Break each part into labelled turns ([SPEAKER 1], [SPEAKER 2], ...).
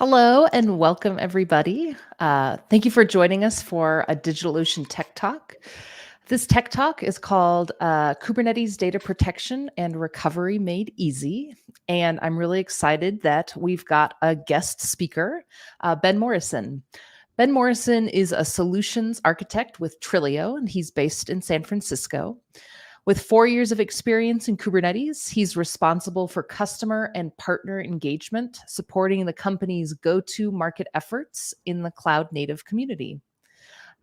[SPEAKER 1] Hello and welcome, everybody. Thank you for joining us for a DigitalOcean Tech Talk. This Tech Talk is called Kubernetes Data Protection and Recovery Made Easy. And I'm really excited that we've got a guest speaker, Ben Morrison. Ben Morrison is a solutions architect with Trilio, and he's based in San Francisco. With 4 years of experience in Kubernetes, he's responsible for customer and partner engagement, supporting the company's go-to market efforts in the cloud-native community.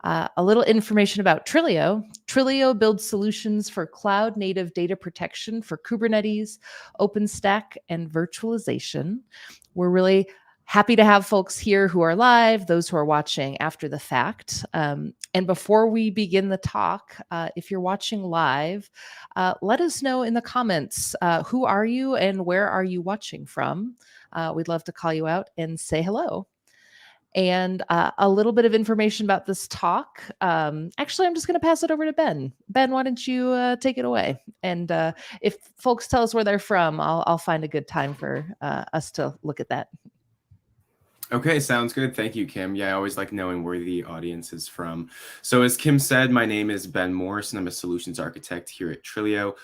[SPEAKER 1] A little information about Trilio. Trilio builds solutions for cloud-native data protection for Kubernetes, OpenStack, and virtualization. We're really happy to have folks here who are live, those who are watching after the fact. And before we begin the talk, if you're watching live, let us know in the comments, who are you and where are you watching from? We'd love to call you out and say hello. And a little bit of information about this talk. Actually, I'm just going to pass it over to Ben. Ben, why don't you take it away? And if folks tell us where they're from, I'll find a good time for us to look at that.
[SPEAKER 2] Okay, sounds good. Thank you, Kim. Yeah, I always like knowing where the audience is from. So as Kim said, my name is Ben Morrison. I'm a solutions architect here at Trilio.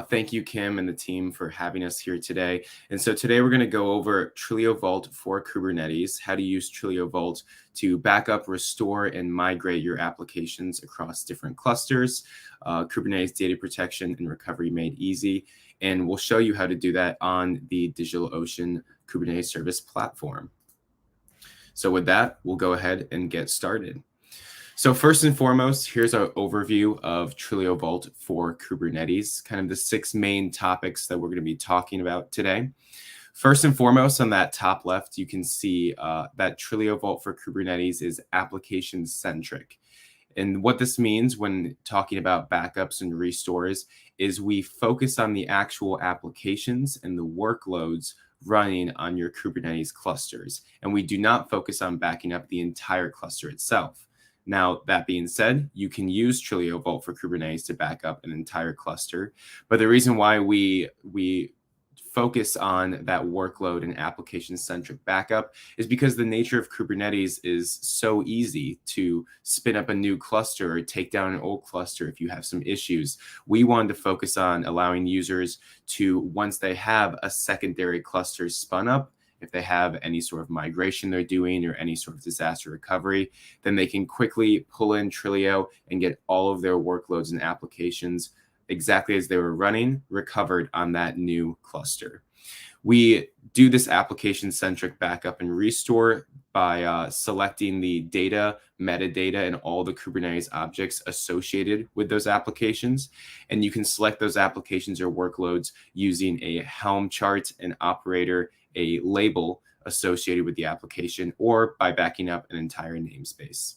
[SPEAKER 2] Thank you, Kim and the team for having us here today. And so today we're going to go over TrilioVault for Kubernetes, how to use TrilioVault to back up, restore, and migrate your applications across different clusters, Kubernetes data protection and recovery made easy. And we'll show you how to do that on the DigitalOcean Kubernetes service platform. So with that, we'll go ahead and get started. So first and foremost, here's our overview of TrilioVault for Kubernetes, kind of the 6 main topics that we're going to be talking about today. First and foremost, on that top left, you can see that TrilioVault for Kubernetes is application-centric. And what this means when talking about backups and restores is we focus on the actual applications and the workloads running on your Kubernetes clusters. And we do not focus on backing up the entire cluster itself. Now, that being said, you can use TrilioVault for Kubernetes to back up an entire cluster. But the reason why we focus on that workload and application-centric backup is because the nature of Kubernetes is so easy to spin up a new cluster or take down an old cluster if you have some issues. We wanted to focus on allowing users to, once they have a secondary cluster spun up, if they have any sort of migration they're doing or any sort of disaster recovery, then they can quickly pull in Trilio and get all of their workloads and applications exactly as they were running, recovered on that new cluster. We do this application-centric backup and restore by selecting the data, metadata, and all the Kubernetes objects associated with those applications. And you can select those applications or workloads using a Helm chart, an operator, a label associated with the application, or by backing up an entire namespace.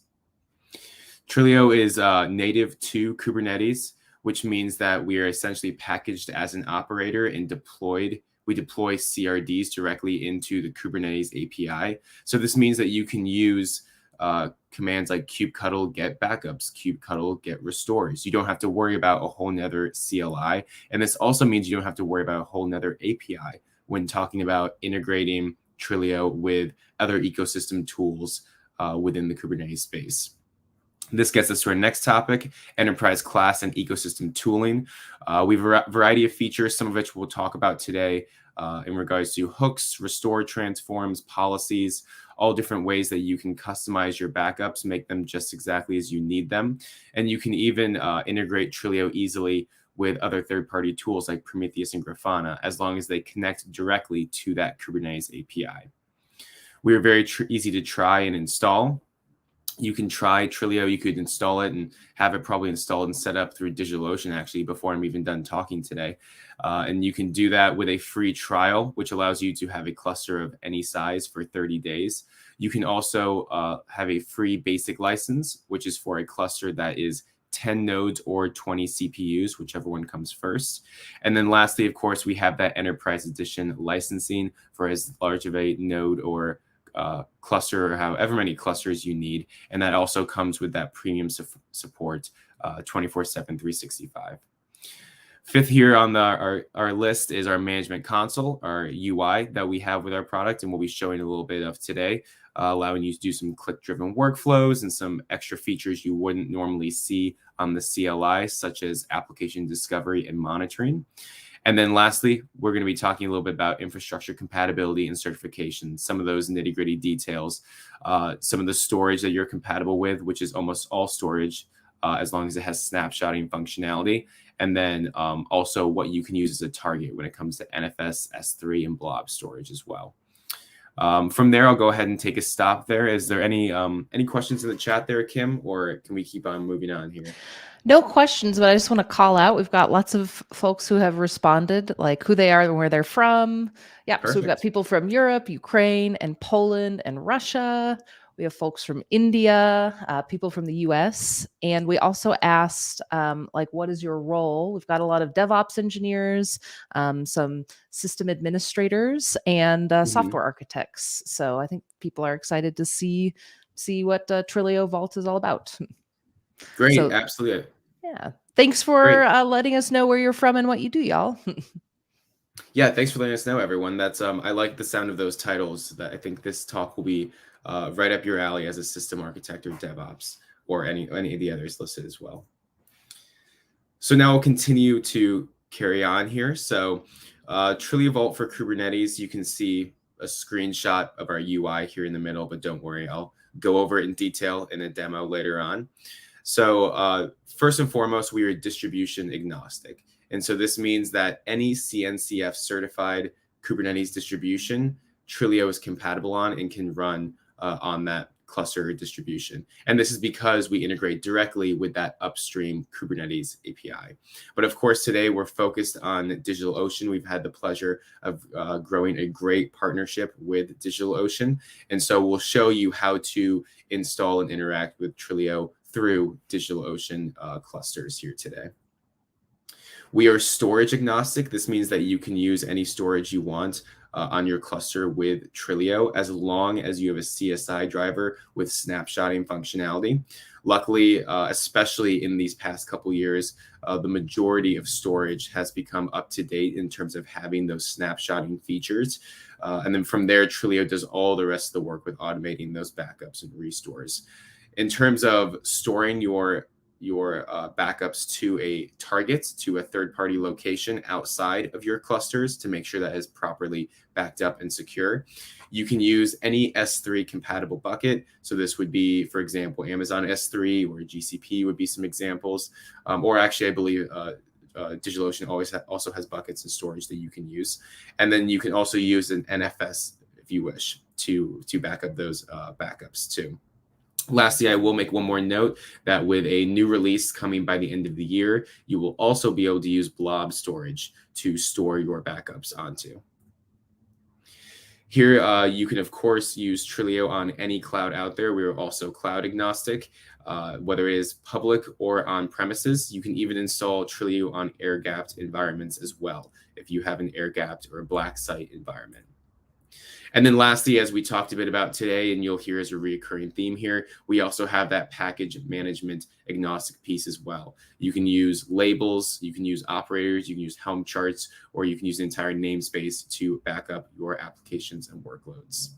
[SPEAKER 2] Trilio is native to Kubernetes, which means that we are essentially packaged as an operator and we deploy CRDs directly into the Kubernetes API. So this means that you can use commands like kubectl get backups, kubectl get restores. You don't have to worry about a whole nother CLI. And this also means you don't have to worry about a whole nother API when talking about integrating Trilio with other ecosystem tools within the Kubernetes space. This gets us to our next topic, enterprise class and ecosystem tooling. We have a variety of features, some of which we'll talk about today in regards to hooks, restore transforms, policies, all different ways that you can customize your backups, make them just exactly as you need them. And you can even integrate Trilio easily with other third-party tools like Prometheus and Grafana, as long as they connect directly to that Kubernetes API. We are very easy to try and install. You can try Trilio, you could install it and have it probably installed and set up through DigitalOcean actually before I'm even done talking today. And you can do that with a free trial, which allows you to have a cluster of any size for 30 days. You can also have a free basic license, which is for a cluster that is 10 nodes or 20 CPUs, whichever one comes first. And then lastly, of course, we have that enterprise edition licensing for as large of a node or cluster or however many clusters you need. And that also comes with that premium support 24/7, 365. Fifth here on our list is our management console, our UI that we have with our product, and we'll be showing a little bit of today, allowing you to do some click-driven workflows and some extra features you wouldn't normally see on the CLI, such as application discovery and monitoring. And then lastly, we're going to be talking a little bit about infrastructure compatibility and certification, some of those nitty-gritty details, some of the storage that you're compatible with, which is almost all storage, as long as it has snapshotting functionality. And then also what you can use as a target when it comes to NFS, S3, and blob storage as well. From there, I'll go ahead and take a stop there. Is there any questions in the chat there, Kim, or can we keep on moving on here?
[SPEAKER 1] No questions, but I just want to call out, we've got lots of folks who have responded, like who they are and where they're from. Yeah, so we've got people from Europe, Ukraine, and Poland, and Russia. We have folks from India, people from the US. And we also asked, like, what is your role? We've got a lot of DevOps engineers, some system administrators, and software architects. So I think people are excited to see what TrilioVault is all about.
[SPEAKER 2] Great,
[SPEAKER 1] So,
[SPEAKER 2] absolutely.
[SPEAKER 1] Yeah. Thanks for letting us know where you're from and what you do, y'all.
[SPEAKER 2] Yeah, thanks for letting us know, everyone. That's I like the sound of those titles. That I think this talk will be right up your alley as a system architect or DevOps, or any of the others listed as well. So now we'll continue to carry on here. So TrilioVault for Kubernetes, you can see a screenshot of our UI here in the middle, but don't worry, I'll go over it in detail in a demo later on. So first and foremost, we are distribution agnostic. And so this means that any CNCF certified Kubernetes distribution, Trilio is compatible on and can run on that cluster distribution. And this is because we integrate directly with that upstream Kubernetes API. But of course, today we're focused on DigitalOcean. We've had the pleasure of growing a great partnership with DigitalOcean. And so we'll show you how to install and interact with Trilio through DigitalOcean clusters here today. We are storage agnostic. This means that you can use any storage you want on your cluster with Trilio, as long as you have a CSI driver with snapshotting functionality. Luckily, especially in these past couple years, the majority of storage has become up to date in terms of having those snapshotting features. And then from there, Trilio does all the rest of the work with automating those backups and restores. In terms of storing your backups to a target, to a third-party location outside of your clusters to make sure that is properly backed up and secure, you can use any S3 compatible bucket. So this would be, for example, Amazon S3 or GCP would be some examples. Or actually, I believe DigitalOcean also has buckets and storage that you can use. And then you can also use an NFS if you wish to back up those backups too. Lastly, I will make one more note that with a new release coming by the end of the year, you will also be able to use blob storage to store your backups onto. Here, you can, of course, use Trilio on any cloud out there. We are also cloud agnostic, whether it is public or on premises. You can even install Trilio on air-gapped environments as well, if you have an air-gapped or a black site environment. And then lastly, as we talked a bit about today, and you'll hear as a recurring theme here, we also have that package management agnostic piece as well. You can use labels, you can use operators, you can use Helm charts, or you can use the entire namespace to back up your applications and workloads.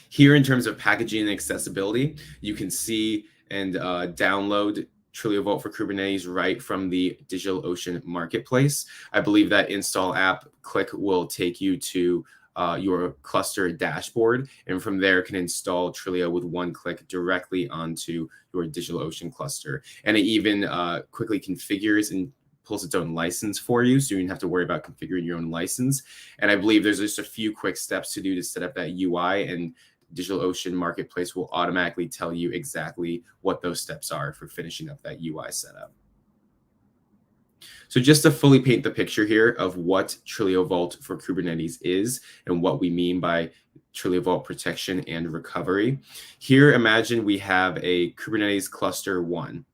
[SPEAKER 2] Here, in terms of packaging and accessibility, you can see and download TrilioVault for Kubernetes right from the DigitalOcean marketplace. I believe that install app click will take you to your cluster dashboard, and from there can install Trilio with one click directly onto your DigitalOcean cluster. And it even quickly configures and pulls its own license for you, so you don't have to worry about configuring your own license. And I believe there's just a few quick steps to do to set up that UI, and DigitalOcean Marketplace will automatically tell you exactly what those steps are for finishing up that UI setup. So just to fully paint the picture here of what TrilioVault for Kubernetes is and what we mean by TrilioVault protection and recovery. Here, imagine we have a Kubernetes cluster 1.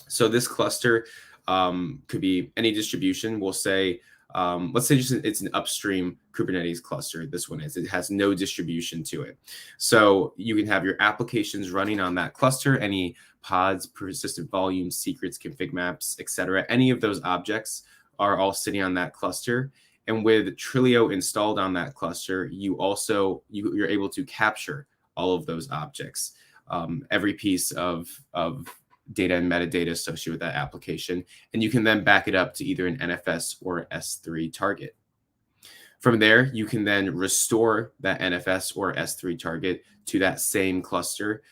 [SPEAKER 2] So this cluster could be any distribution. We'll say, let's say just it's an upstream Kubernetes cluster. This one is. It has no distribution to it. So you can have your applications running on that cluster, any pods, persistent volumes, secrets, config maps, etc. Any of those objects are all sitting on that cluster. And with Trilio installed on that cluster, you're able to capture all of those objects, every piece of data and metadata associated with that application, and you can then back it up to either an NFS or S3 target. From there, you can then restore that NFS or S3 target to that same cluster,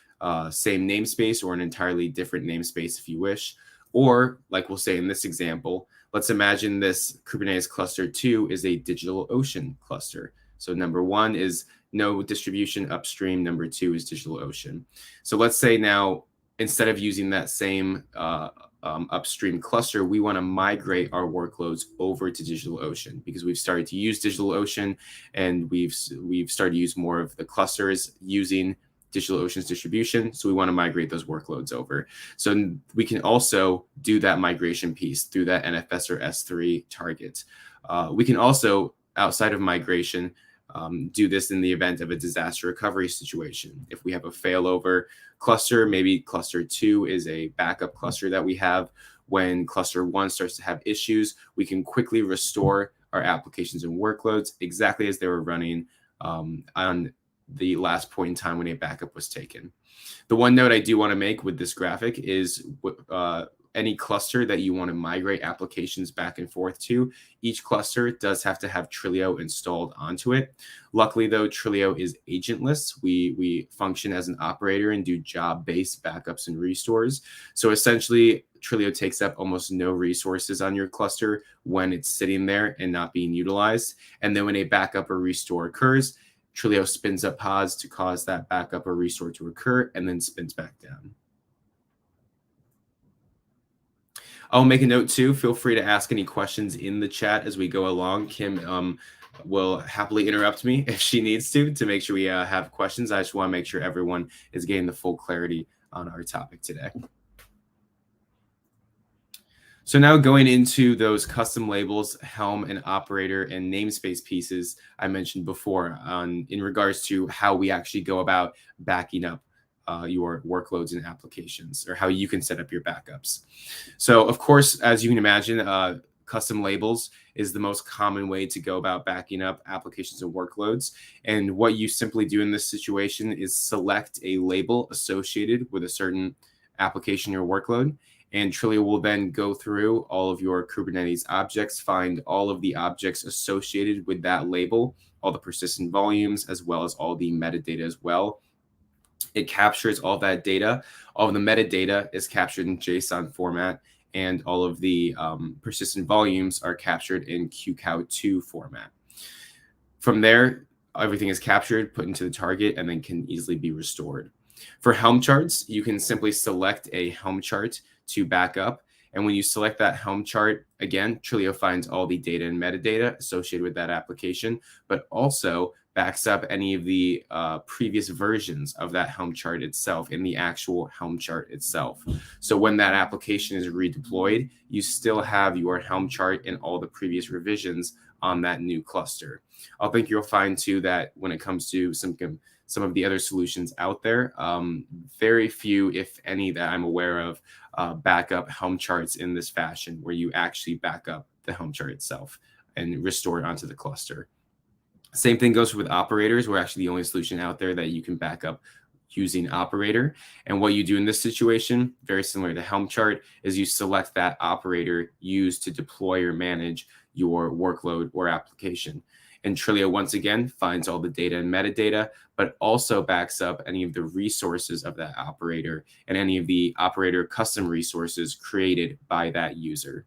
[SPEAKER 2] same namespace, or an entirely different namespace if you wish. Or, like we'll say in this example, let's imagine this Kubernetes cluster 2 is a DigitalOcean cluster. So number 1 is no distribution upstream. Number 2 is DigitalOcean. So let's say now, instead of using that same upstream cluster, we want to migrate our workloads over to DigitalOcean because we've started to use DigitalOcean and we've started to use more of the clusters using DigitalOcean's distribution. So we want to migrate those workloads over. So we can also do that migration piece through that NFS or S3 target. We can also, outside of migration, do this in the event of a disaster recovery situation. If we have a failover cluster, maybe cluster 2 is a backup cluster that we have. When cluster 1 starts to have issues, we can quickly restore our applications and workloads exactly as they were running on the last point in time when a backup was taken. The one note I do want to make with this graphic is any cluster that you want to migrate applications back and forth to, each cluster does have to have Trilio installed onto it. Luckily, though, Trilio is agentless. We function as an operator and do job-based backups and restores. So essentially, Trilio takes up almost no resources on your cluster when it's sitting there and not being utilized. And then when a backup or restore occurs, Trilio spins up pods to cause that backup or restore to occur and then spins back down. I'll make a note too. Feel free to ask any questions in the chat as we go along. Kim will happily interrupt me if she needs to make sure we have questions. I just want to make sure everyone is getting the full clarity on our topic today. So now going into those custom labels, Helm and operator and namespace pieces I mentioned before in regards to how we actually go about backing up your workloads and applications, or how you can set up your backups. So of course, as you can imagine, custom labels is the most common way to go about backing up applications and workloads. And what you simply do in this situation is select a label associated with a certain application or workload. And Trilio will then go through all of your Kubernetes objects, find all of the objects associated with that label, all the persistent volumes, as well as all the metadata as well. It captures all that data. All of the metadata is captured in JSON format, and all of the persistent volumes are captured in QCOW2 format. From there, everything is captured, put into the target, and then can easily be restored. For Helm charts, you can simply select a Helm chart to back up. And when you select that Helm chart, again, Trilio finds all the data and metadata associated with that application, but also backs up any of the previous versions of that Helm chart itself in the actual Helm chart itself. So when that application is redeployed, you still have your Helm chart and all the previous revisions on that new cluster. I think you'll find too that when it comes to some of the other solutions out there, very few, if any, that I'm aware of, back up Helm charts in this fashion, where you actually back up the Helm chart itself and restore it onto the cluster. Same thing goes with operators. We're actually the only solution out there that you can back up using operator. And what you do in this situation, very similar to Helm chart, is you select that operator used to deploy or manage your workload or application. And Trilio, once again, finds all the data and metadata, but also backs up any of the resources of that operator and any of the operator custom resources created by that user.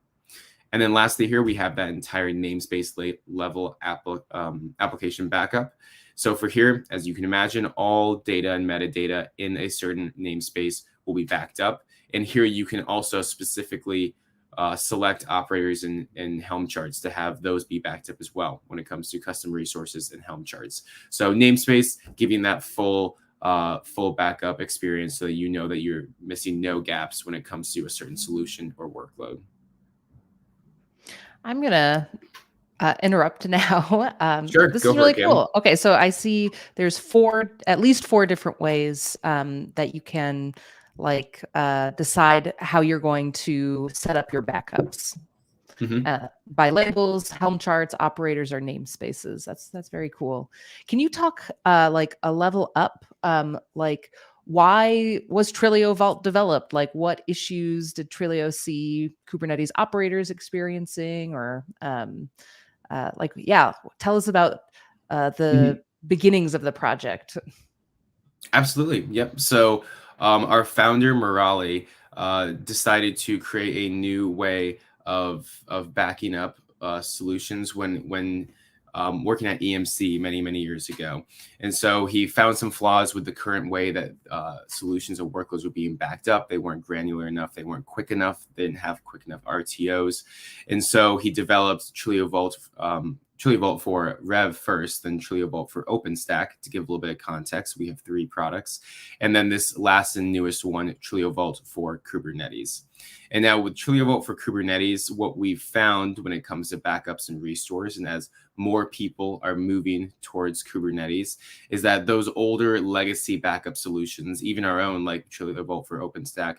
[SPEAKER 2] And then lastly here, we have that entire namespace level application backup. So for here, as you can imagine, all data and metadata in a certain namespace will be backed up. And here you can also specifically select operators and Helm charts to have those be backed up as well when it comes to custom resources and Helm charts. So namespace giving that full backup experience so that you know that you're missing no gaps when it comes to a certain solution or workload.
[SPEAKER 1] I'm going to interrupt now.
[SPEAKER 2] Sure,
[SPEAKER 1] this
[SPEAKER 2] go
[SPEAKER 1] is
[SPEAKER 2] for
[SPEAKER 1] really
[SPEAKER 2] it, Kim.
[SPEAKER 1] cool. Okay, so I see there's at least four different ways that you can like decide how you're going to set up your backups by labels, Helm charts, operators, or namespaces. That's very cool. Can you talk like a level up? Like why was TrilioVault developed? Like what issues did Trilio see Kubernetes operators experiencing? Or tell us about the beginnings of the project.
[SPEAKER 2] Absolutely. Yep. So our founder, Murali, decided to create a new way of backing up solutions when working at EMC many years ago. And so he found some flaws with the current way that solutions and workloads were being backed up. They weren't granular enough. They weren't quick enough. They didn't have quick enough RTOs. And so he developed TrilioVault for Rev first, then TrilioVault for OpenStack. To give a little bit of context, we have 3 products. And then this last and newest one, TrilioVault for Kubernetes. And now with TrilioVault for Kubernetes, what we've found when it comes to backups and restores, and as more people are moving towards Kubernetes, is that those older legacy backup solutions, even our own like TrilioVault for OpenStack,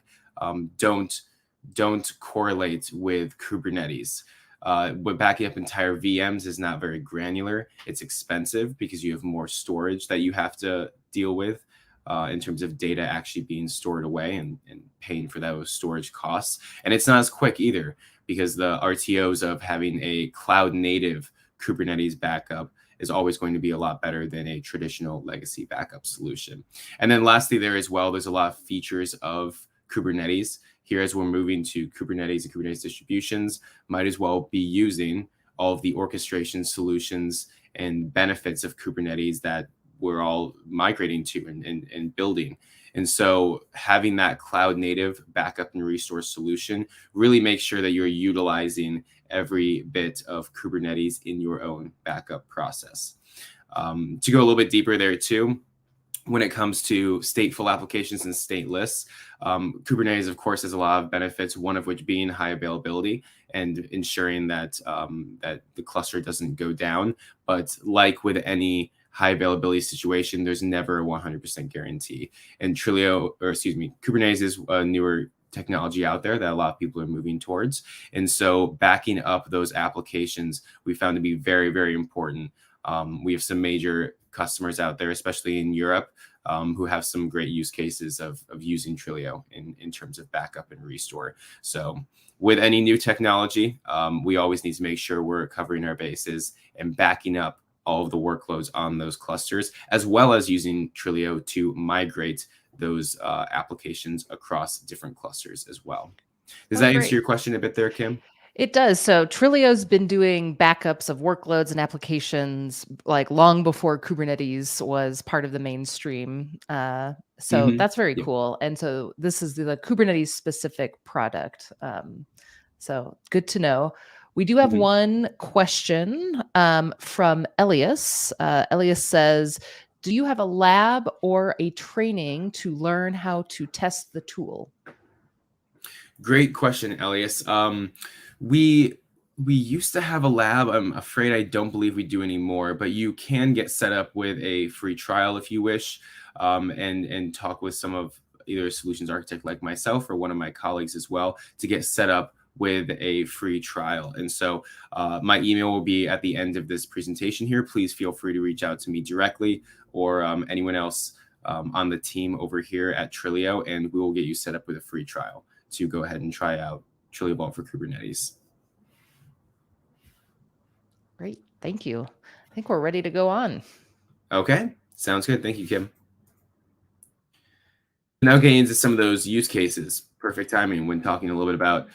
[SPEAKER 2] don't correlate with Kubernetes. But backing up entire VMs is not very granular. It's expensive because you have more storage that you have to deal with in terms of data actually being stored away and paying for those storage costs. And it's not as quick either because the RTOs of having a cloud native Kubernetes backup is always going to be a lot better than a traditional legacy backup solution. And then lastly, there's a lot of features of Kubernetes. Here, as we're moving to Kubernetes and Kubernetes distributions, might as well be using all of the orchestration solutions and benefits of Kubernetes that we're all migrating to and building. And so having that cloud native backup and restore solution really makes sure that you're utilizing every bit of Kubernetes in your own backup process. To go a little bit deeper there too, when it comes to stateful applications and stateless, Kubernetes, of course, has a lot of benefits, one of which being high availability and ensuring that that the cluster doesn't go down. But like with any high availability situation, there's never a 100% guarantee. And Kubernetes is a newer technology out there that a lot of people are moving towards. And so backing up those applications, we found to be very, very important. We have some major customers out there, especially in Europe, who have some great use cases of using Trilio in terms of backup and restore. So with any new technology, we always need to make sure we're covering our bases and backing up all of the workloads on those clusters, as well as using Trilio to migrate those applications across different clusters as well. Does that answer your question a bit there, Kim?
[SPEAKER 1] It does. So Trilio's been doing backups of workloads and applications like long before Kubernetes was part of the mainstream. That's very cool. And so this is the Kubernetes specific product. So good to know. We do have one question from Elias. Elias says, do you have a lab or a training to learn how to test the tool?
[SPEAKER 2] Great question, Elias. We used to have a lab. I'm afraid I don't believe we do anymore, but you can get set up with a free trial if you wish, and talk with some of either a solutions architect like myself or one of my colleagues as well to get set up with a free trial. And so my email will be at the end of this presentation here. Please feel free to reach out to me directly or anyone else on the team over here at Trilio, and we will get you set up with a free trial to go ahead and try out TrilioVault for Kubernetes.
[SPEAKER 1] Great. Thank you. I think we're ready to go on.
[SPEAKER 2] Okay. Sounds good. Thank you, Kim. Now getting into some of those use cases. Perfect timing when talking a little bit about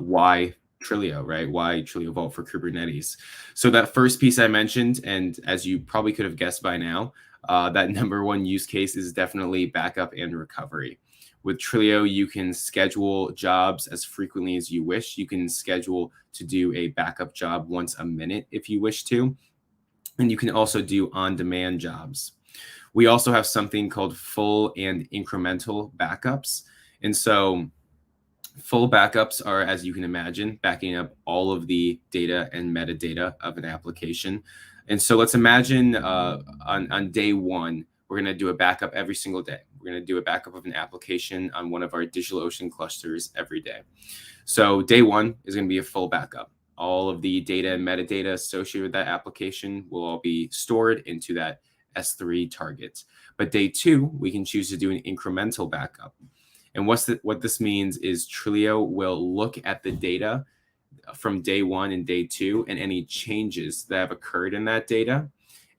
[SPEAKER 2] why Trilio, right? Why TrilioVault for Kubernetes. So that first piece I mentioned, and as you probably could have guessed by now, that number one use case is definitely backup and recovery. With Trilio, you can schedule jobs as frequently as you wish. You can schedule to do a backup job once a minute if you wish to. And you can also do on-demand jobs. We also have something called full and incremental backups. And so full backups are, as you can imagine, backing up all of the data and metadata of an application. And so let's imagine on day one, we're going to do a backup every single day. we're going to do a backup of an application on one of our DigitalOcean clusters every day. So day one is going to be a full backup. All of the data and metadata associated with that application will all be stored into that S3 target. But day two, we can choose to do an incremental backup. And what this means is Trilio will look at the data from day one and day two and any changes that have occurred in that data,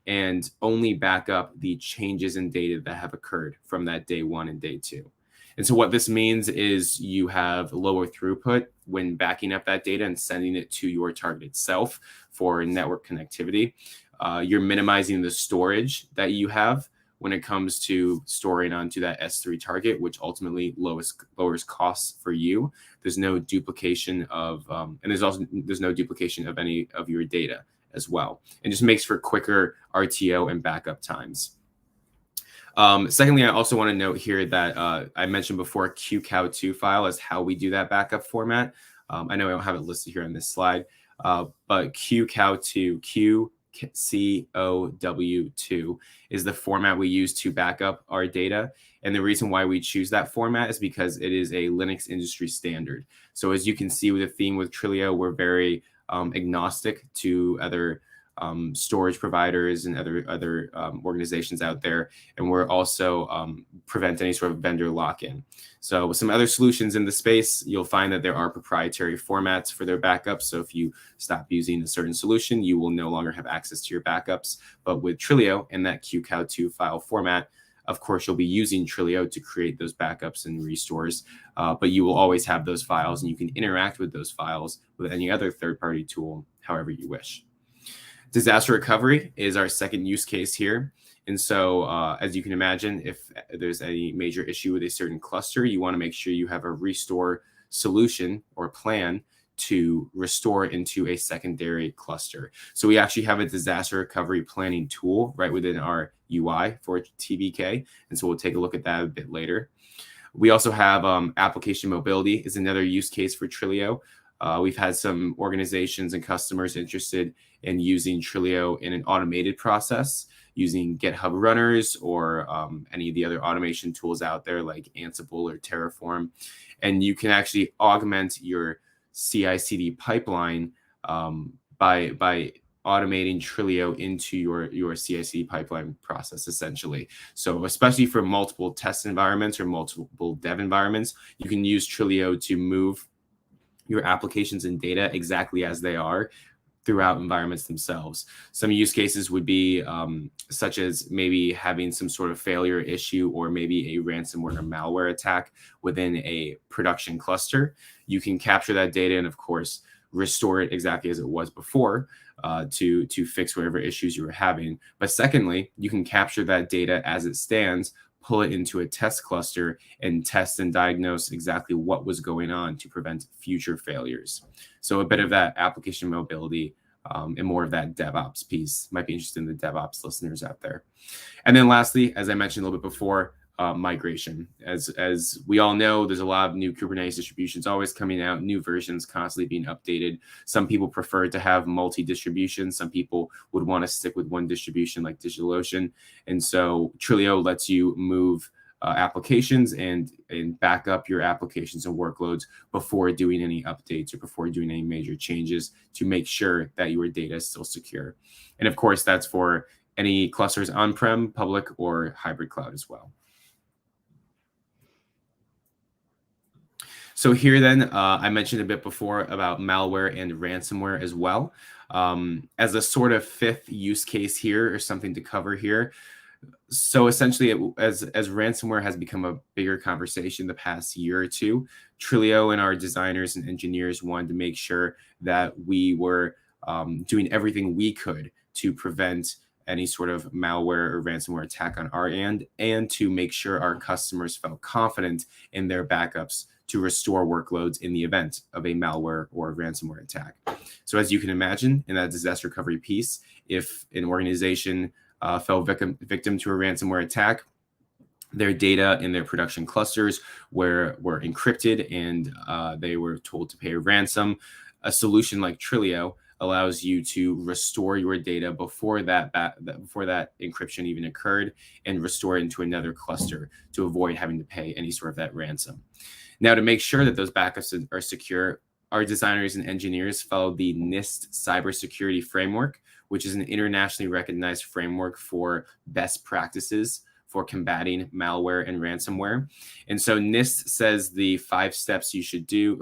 [SPEAKER 2] and only back up the changes in data that have occurred from that day one and day two. And so what this means is you have lower throughput when backing up that data and sending it to your target itself for network connectivity. You're minimizing the storage that you have when it comes to storing onto that S3 target, which ultimately lowers costs for you. There's no duplication of, and there's no duplication of any of your data as well. And just makes for quicker RTO and backup times. Secondly, I also want to note here that I mentioned before QCOW2 file is how we do that backup format. I know I don't have it listed here on this slide, but QCOW2, QCOW2 is the format we use to back up our data. And the reason why we choose that format is because it is a Linux industry standard. So as you can see with the theme with Trilio, we're very agnostic to other storage providers and other organizations out there, and we're also prevent any sort of vendor lock-in. So with some other solutions in the space, you'll find that there are proprietary formats for their backups. So if you stop using a certain solution, you will no longer have access to your backups. But with Trilio and that QCOW2 file format, of course, you'll be using Trilio to create those backups and restores, but you will always have those files, and you can interact with those files with any other third-party tool, however you wish. Disaster recovery is our second use case here. And so as you can imagine, if there's any major issue with a certain cluster, you want to make sure you have a restore solution or plan to restore into a secondary cluster. So we actually have a disaster recovery planning tool right within our UI for TBK. And so we'll take a look at that a bit later. We also have application mobility is another use case for Trilio. We've had some organizations and customers interested in using Trilio in an automated process using GitHub runners or any of the other automation tools out there like Ansible or Terraform. And you can actually augment your CI/CD pipeline by automating Trilio into your CI/CD pipeline process, essentially. So especially for multiple test environments or multiple dev environments, you can use Trilio to move your applications and data exactly as they are throughout environments themselves. Some use cases would be such as maybe having some sort of failure issue or maybe a ransomware or malware attack within a production cluster. You can capture that data and, of course, restore it exactly as it was before to fix whatever issues you were having. But secondly, you can capture that data as it stands, pull it into a test cluster, and test and diagnose exactly what was going on to prevent future failures. So a bit of that application mobility and more of that DevOps piece might be interested in the DevOps listeners out there. And then lastly, as I mentioned a little bit before, migration. As we all know, there's a lot of new Kubernetes distributions always coming out, new versions constantly being updated. Some people prefer to have multi-distribution. Some people would want to stick with one distribution like DigitalOcean. And so Trilio lets you move applications and back up your applications and workloads before doing any updates or before doing any major changes to make sure that your data is still secure. And of course, that's for any clusters on-prem, public, or hybrid cloud as well. So here then, I mentioned a bit before about malware and ransomware as well. As a sort of fifth use case here or something to cover here. So essentially, as ransomware has become a bigger conversation the past year or two, Trilio and our designers and engineers wanted to make sure that we were doing everything we could to prevent any sort of malware or ransomware attack on our end, and to make sure our customers felt confident in their backups to restore workloads in the event of a malware or ransomware attack. So as you can imagine, in that disaster recovery piece, if an organization fell victim to a ransomware attack, their data in their production clusters were encrypted and they were told to pay a ransom. A solution like Trilio allows you to restore your data before that encryption even occurred, and restore it into another cluster to avoid having to pay any sort of that ransom. Now, to make sure that those backups are secure, our designers and engineers follow the NIST cybersecurity framework, which is an internationally recognized framework for best practices for combating malware and ransomware. And so NIST says the 4 steps you should do,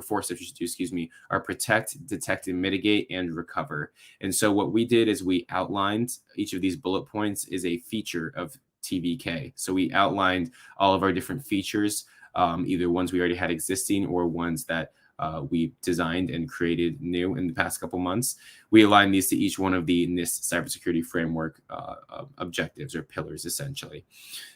[SPEAKER 2] are protect, detect, and mitigate, and recover. And so what we did is we outlined each of these bullet points is a feature of TVK. So we outlined all of our different features, either ones we already had existing or ones that we designed and created new in the past couple months. We align these to each one of the NIST cybersecurity framework objectives or pillars, essentially.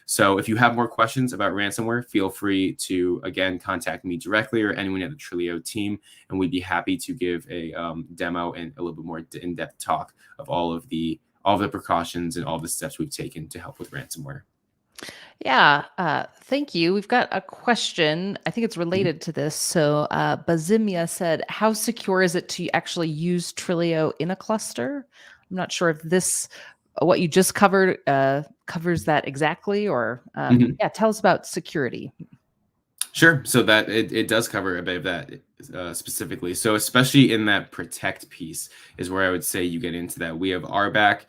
[SPEAKER 2] So if you have more questions about ransomware, feel free to, again, contact me directly or anyone at the Trilio team, and we'd be happy to give a demo and a little bit more in-depth talk of all of the precautions and all the steps we've taken to help with ransomware.
[SPEAKER 1] Yeah, thank you. We've got a question. I think it's related to this. So Bazimia said, how secure is it to actually use Trilio in a cluster? I'm not sure if this, what you just covered, covers that exactly, or yeah, tell us about security.
[SPEAKER 2] Sure. So that it does cover a bit of that specifically. So especially in that protect piece is where I would say you get into that. We have RBAC.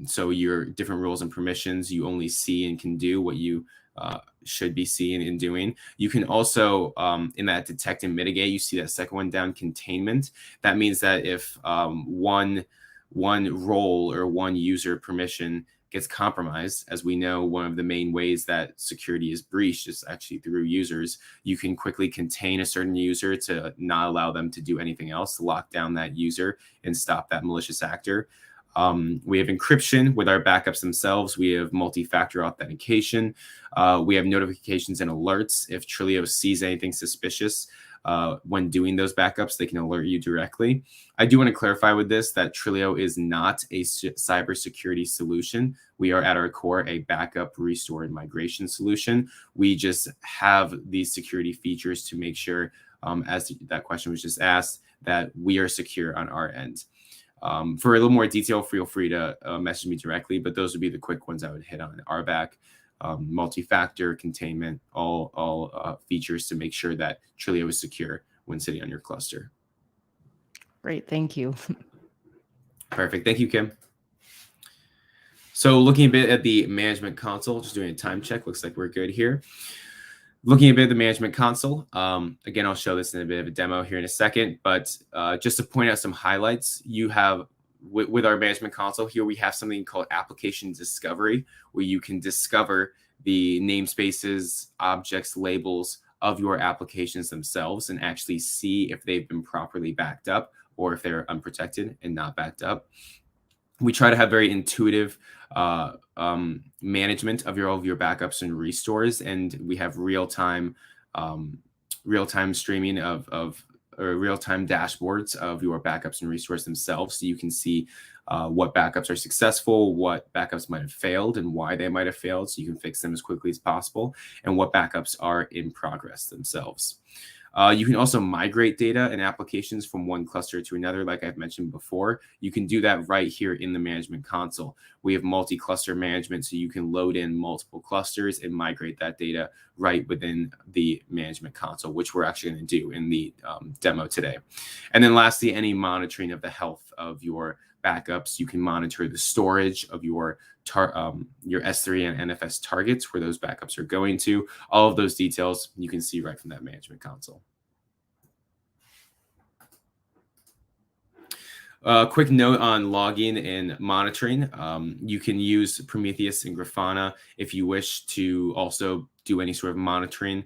[SPEAKER 2] So your different roles and permissions, you only see and can do what you should be seeing and doing. You can also, in that detect and mitigate, you see that second one down, containment. That means that if one role or one user permission gets compromised, as we know, one of the main ways that security is breached is actually through users. You can quickly contain a certain user to not allow them to do anything else, to lock down that user and stop that malicious actor. We have encryption with our backups themselves. We have multi-factor authentication. We have notifications and alerts. If Trilio sees anything suspicious when doing those backups, they can alert you directly. I do want to clarify with this that Trilio is not a cybersecurity solution. We are at our core a backup, restore, and migration solution. We just have these security features to make sure, as that question was just asked, that we are secure on our end. For a little more detail, feel free to message me directly, but those would be the quick ones I would hit on. RBAC, multi-factor, containment, all features to make sure that Trilio is secure when sitting on your cluster.
[SPEAKER 1] Great, thank you.
[SPEAKER 2] Perfect, thank you, Kim. So looking a bit at the management console, just doing a time check, looks like we're good here. Looking a bit at the management console, again, I'll show this in a bit of a demo here in a second, but just to point out some highlights, you have, with our management console here, we have something called application discovery, where you can discover the namespaces, objects, labels of your applications themselves and actually see if they've been properly backed up or if they're unprotected and not backed up. We try to have very intuitive management of all of your backups and restores, and we have real-time streaming or real-time dashboards of your backups and restores themselves, so you can see what backups are successful, what backups might have failed, and why they might have failed, so you can fix them as quickly as possible, and what backups are in progress themselves. You can also migrate data and applications from one cluster to another, like I've mentioned before. You can do that right here in the management console. We have multi-cluster management, so you can load in multiple clusters and migrate that data right within the management console, which we're actually going to do in the demo today. And then lastly, any monitoring of the health of your backups. You can monitor the storage of your S3 and NFS targets, where those backups are going to. All of those details you can see right from that management console. Quick note on logging and monitoring. You can use Prometheus and Grafana if you wish to also do any sort of monitoring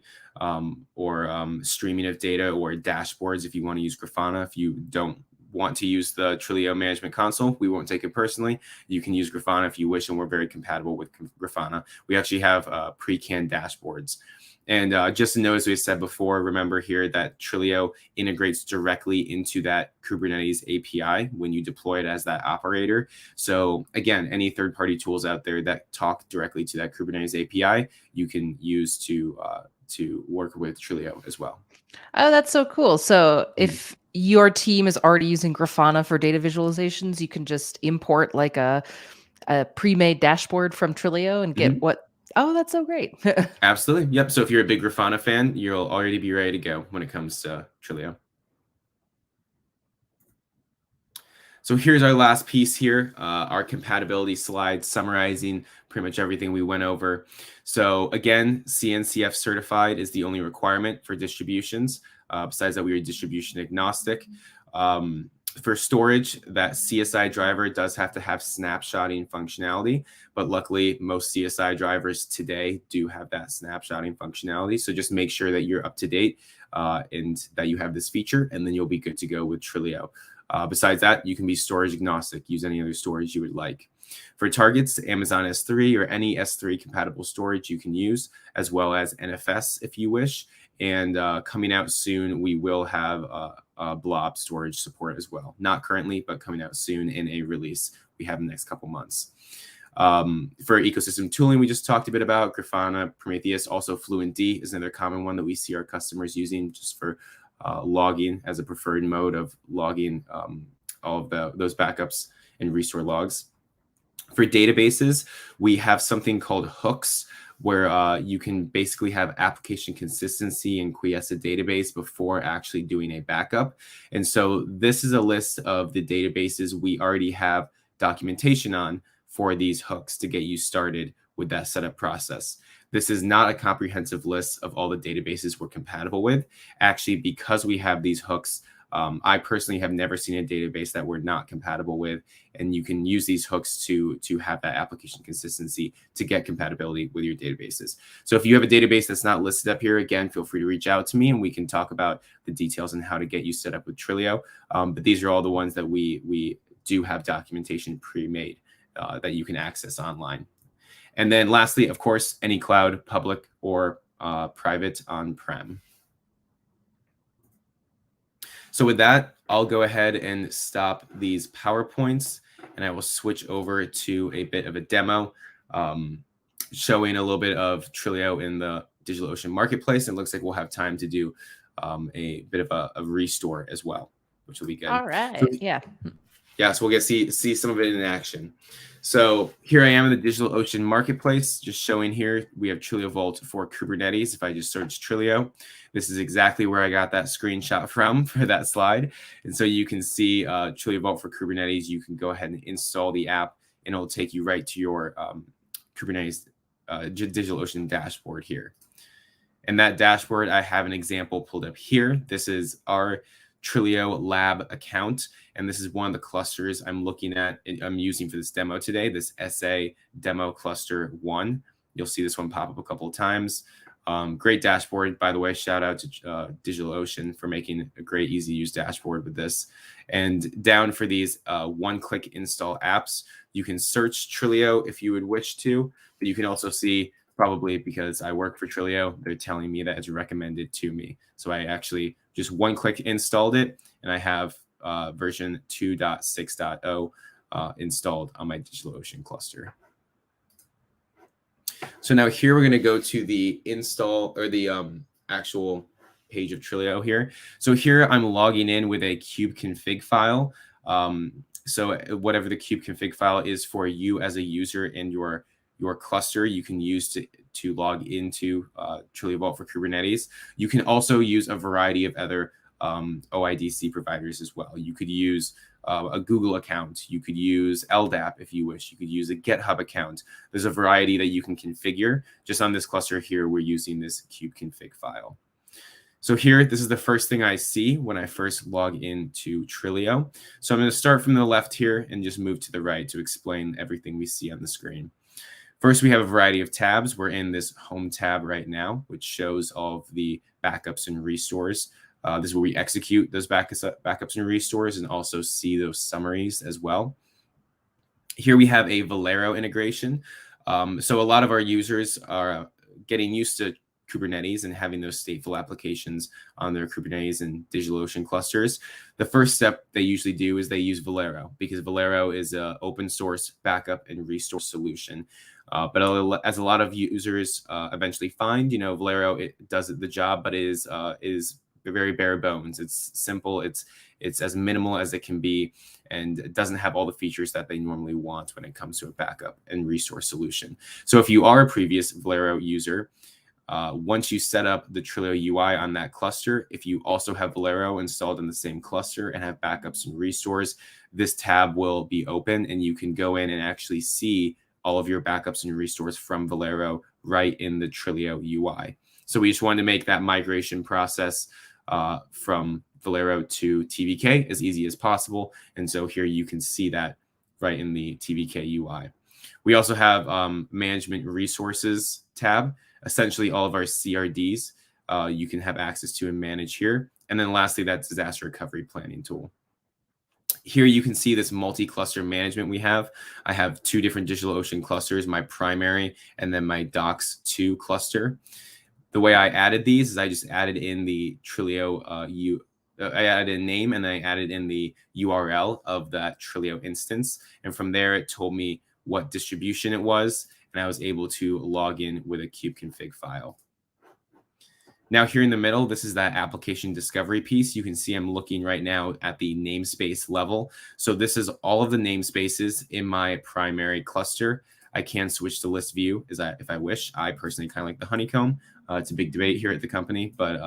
[SPEAKER 2] or streaming of data, or dashboards if you want to use Grafana. If you don't want to use the Trilio management console, we won't take it personally. You can use Grafana if you wish, and we're very compatible with Grafana. We actually have pre-canned dashboards. And just to note, as we said before, remember here that Trilio integrates directly into that Kubernetes API when you deploy it as that operator. So again, any third-party tools out there that talk directly to that Kubernetes API, you can use to work with Trilio as well.
[SPEAKER 1] Oh, that's so cool. So if your team is already using Grafana for data visualizations, you can just import like a pre-made dashboard from Trilio and get what. Oh, that's so great.
[SPEAKER 2] Absolutely. Yep. So if you're a big Grafana fan, you'll already be ready to go when it comes to Trilio. So here's our last piece here, our compatibility slide summarizing pretty much everything we went over. So again, CNCF certified is the only requirement for distributions. Besides that, we are distribution agnostic. For storage, that CSI driver does have to have snapshotting functionality, but luckily most CSI drivers today do have that snapshotting functionality. So just make sure that you're up to date and that you have this feature, and then you'll be good to go with Trilio. Besides that, you can be storage agnostic, use any other storage you would like. For targets, Amazon S3 or any S3 compatible storage you can use, as well as NFS if you wish. And coming out soon, we will have blob storage support as well. Not currently, but coming out soon in a release we have in the next couple months. For ecosystem tooling, we just talked a bit about Grafana, Prometheus. Also, FluentD is another common one that we see our customers using just for logging as a preferred mode of logging all of those backups and restore logs. For databases, we have something called hooks, where you can basically have application consistency and quiesce a database before actually doing a backup. And so this is a list of the databases we already have documentation on for these hooks to get you started with that setup process. This is not a comprehensive list of all the databases we're compatible with. Actually, because we have these hooks, I personally have never seen a database that we're not compatible with, and you can use these hooks to have that application consistency to get compatibility with your databases. So if you have a database that's not listed up here, again, feel free to reach out to me and we can talk about the details on how to get you set up with Trilio. But these are all the ones that we do have documentation pre-made that you can access online. And then lastly, of course, any cloud, public or private on-prem. So with that, I'll go ahead and stop these PowerPoints and I will switch over to a bit of a demo showing a little bit of Trilio in the DigitalOcean marketplace. And it looks like we'll have time to do a bit of a restore as well, which will be good.
[SPEAKER 1] All right.
[SPEAKER 2] So,
[SPEAKER 1] yeah,
[SPEAKER 2] so we'll get see some of it in action. So here I am in the DigitalOcean marketplace, just showing here we have TrilioVault for Kubernetes. If I just search Trilio, this is exactly where I got that screenshot from for that slide. And so you can see TrilioVault for Kubernetes. You can go ahead and install the app and it'll take you right to your Kubernetes DigitalOcean dashboard here. And that dashboard, I have an example pulled up here. This is our Trilio Lab account. And this is one of the clusters I'm looking at, I'm using for this demo today, this SA demo cluster 1. You'll see this one pop up a couple of times. Great dashboard, by the way. Shout out to DigitalOcean for making a great, easy to use dashboard with this. And down for these one-click install apps, you can search Trilio if you would wish to, but you can also see, probably because I work for Trilio, they're telling me that it's recommended to me. So I actually just one-click installed it, and I have version 2.6.0 installed on my DigitalOcean cluster. So now here we're going to go to the install or the actual page of Trilio here. So here I'm logging in with a kubeconfig file. So whatever the kubeconfig file is for you as a user in your cluster, you can use to log into TrilioVault for Kubernetes. You can also use a variety of other OIDC providers as well. You could use a Google account. You could use LDAP if you wish. You could use a GitHub account. There's a variety that you can configure. Just on this cluster here, we're using this kubeconfig file. So here, this is the first thing I see when I first log into Trilio. So I'm going to start from the left here and just move to the right to explain everything we see on the screen. First, we have a variety of tabs. We're in this home tab right now, which shows all of the backups and restores. This is where we execute those backups and restores and also see those summaries as well. Here we have a Velero integration. So a lot of our users are getting used to Kubernetes and having those stateful applications on their Kubernetes and DigitalOcean clusters. The first step they usually do is they use Velero, because Velero is an open source backup and restore solution. But as a lot of users eventually find, Velero, it does the job, but is very bare bones. It's simple. It's as minimal as it can be, and it doesn't have all the features that they normally want when it comes to a backup and resource solution. So if you are a previous Velero user, once you set up the Trilio UI on that cluster, if you also have Velero installed in the same cluster and have backups and restores, this tab will be open and you can go in and actually see all of your backups and restores from Velero right in the Trilio UI. So we just wanted to make that migration process from Velero to TVK as easy as possible. And so here you can see that right in the TVK UI. We also have management resources tab. Essentially all of our CRDs you can have access to and manage here. And then lastly, that disaster recovery planning tool. Here you can see this multi-cluster management we have. I have two different DigitalOcean clusters, my primary and then my Docs 2 cluster. The way I added these is I just added in the Trilio I added a name and I added in the URL of that Trilio instance. And from there, it told me what distribution it was, and I was able to log in with a kubeconfig file. Now here in the middle, this is that application discovery piece. You can see I'm looking right now at the namespace level. So this is all of the namespaces in my primary cluster. I can switch to list view if I wish. I personally kind of like the honeycomb. It's a big debate here at the company, but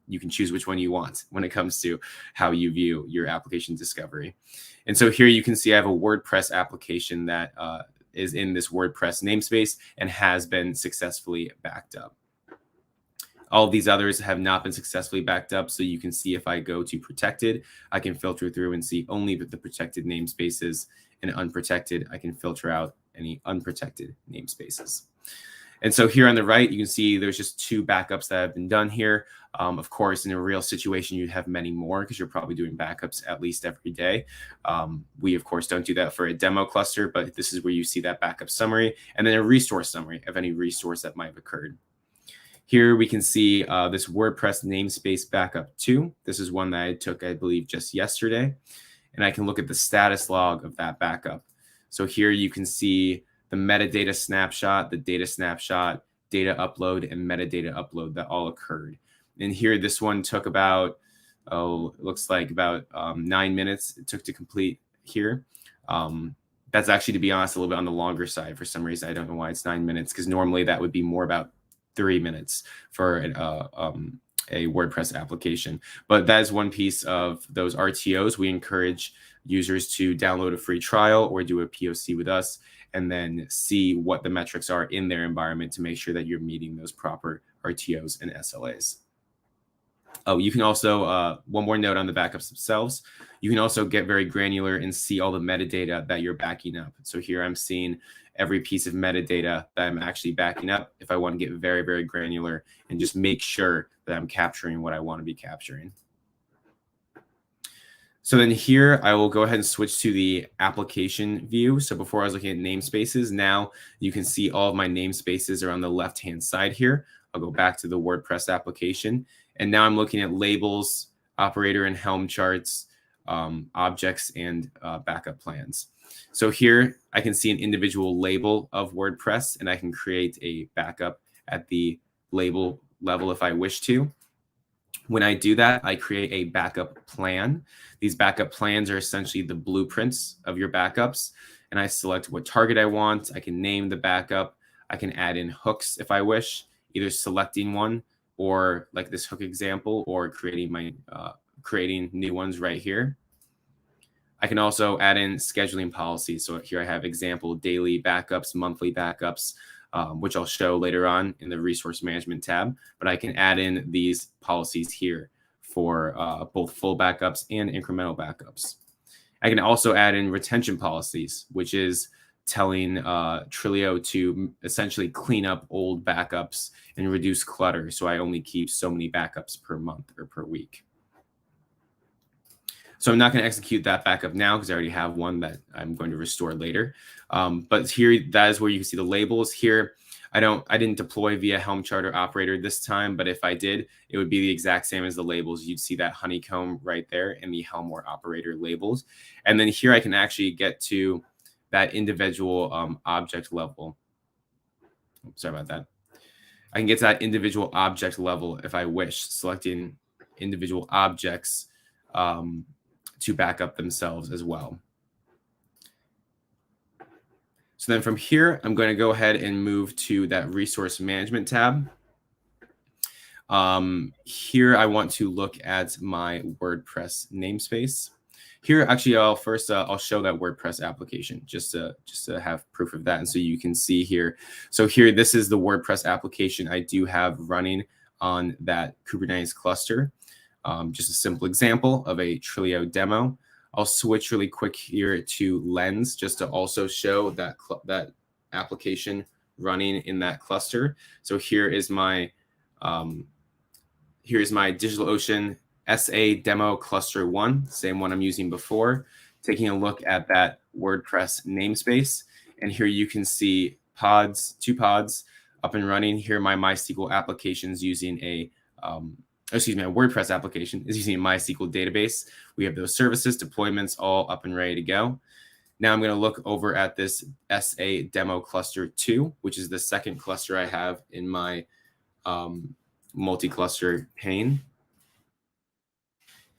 [SPEAKER 2] you can choose which one you want when it comes to how you view your application discovery. And so here you can see I have a WordPress application that is in this WordPress namespace and has been successfully backed up. All of these others have not been successfully backed up. So you can see if I go to protected, I can filter through and see only the protected namespaces, and unprotected, I can filter out any unprotected namespaces. And so here on the right, you can see there's just 2 backups that have been done here. Of course, in a real situation, you'd have many more because you're probably doing backups at least every day. We, of course, don't do that for a demo cluster, but this is where you see that backup summary and then a restore summary of any restores that might have occurred. Here we can see this WordPress namespace backup 2. This is one that I took, I believe, just yesterday. And I can look at the status log of that backup. So here you can see the metadata snapshot, the data snapshot, data upload, and metadata upload that all occurred. And here, this one took about, it looks like about 9 minutes it took to complete here. That's actually, to be honest, a little bit on the longer side for some reason. I don't know why it's 9 minutes, because normally that would be more about 3 minutes for a WordPress application. But that is one piece of those RTOs. We encourage users to download a free trial or do a POC with us and then see what the metrics are in their environment to make sure that you're meeting those proper RTOs and SLAs. Oh, you can also, one more note on the backups themselves, you can also get very granular and see all the metadata that you're backing up. So here I'm seeing every piece of metadata that I'm actually backing up if I want to get very, very granular and just make sure that I'm capturing what I want to be capturing. So then here I will go ahead and switch to the application view. So before I was looking at namespaces, now you can see all of my namespaces are on the left-hand side here. I'll go back to the WordPress application. And now I'm looking at labels, operator and Helm charts, objects, and backup plans. So here I can see an individual label of WordPress, and I can create a backup at the label level if I wish to. When I do that, I create a backup plan. These backup plans are essentially the blueprints of your backups, and I select what target I want. I can name the backup. I can add in hooks if I wish, either selecting one or like this hook example, or creating my creating new ones right here. I can also add in scheduling policies. So here I have example daily backups, monthly backups, which I'll show later on in the resource management tab. But I can add in these policies here for both full backups and incremental backups. I can also add in retention policies, which is telling Trilio to essentially clean up old backups and reduce clutter. So I only keep so many backups per month or per week. So I'm not going to execute that backup now because I already have one that I'm going to restore later. But here, that is where you can see the labels here. I didn't deploy via Helm chart or operator this time, but if I did, it would be the exact same as the labels. You'd see that honeycomb right there in the Helm or operator labels. And then here I can actually get to that individual object level. Sorry about that. I can get to that individual object level if I wish, selecting individual objects to back up themselves as well. So then from here, I'm going to go ahead and move to that resource management tab. Here, I want to look at my WordPress namespace. Here, actually, I'll show that WordPress application just to have proof of that, and so you can see here. So here, this is the WordPress application I do have running on that Kubernetes cluster. Just a simple example of a Trilio demo. I'll switch really quick here to Lens just to also show that that application running in that cluster. So here is my DigitalOcean SA demo cluster 1, same one I'm using before, taking a look at that WordPress namespace. And here you can see pods, 2 pods up and running. Here my MySQL applications using a WordPress application is using a MySQL database. We have those services, deployments all up and ready to go. Now I'm going to look over at this SA demo cluster 2, which is the second cluster I have in my multi-cluster pane.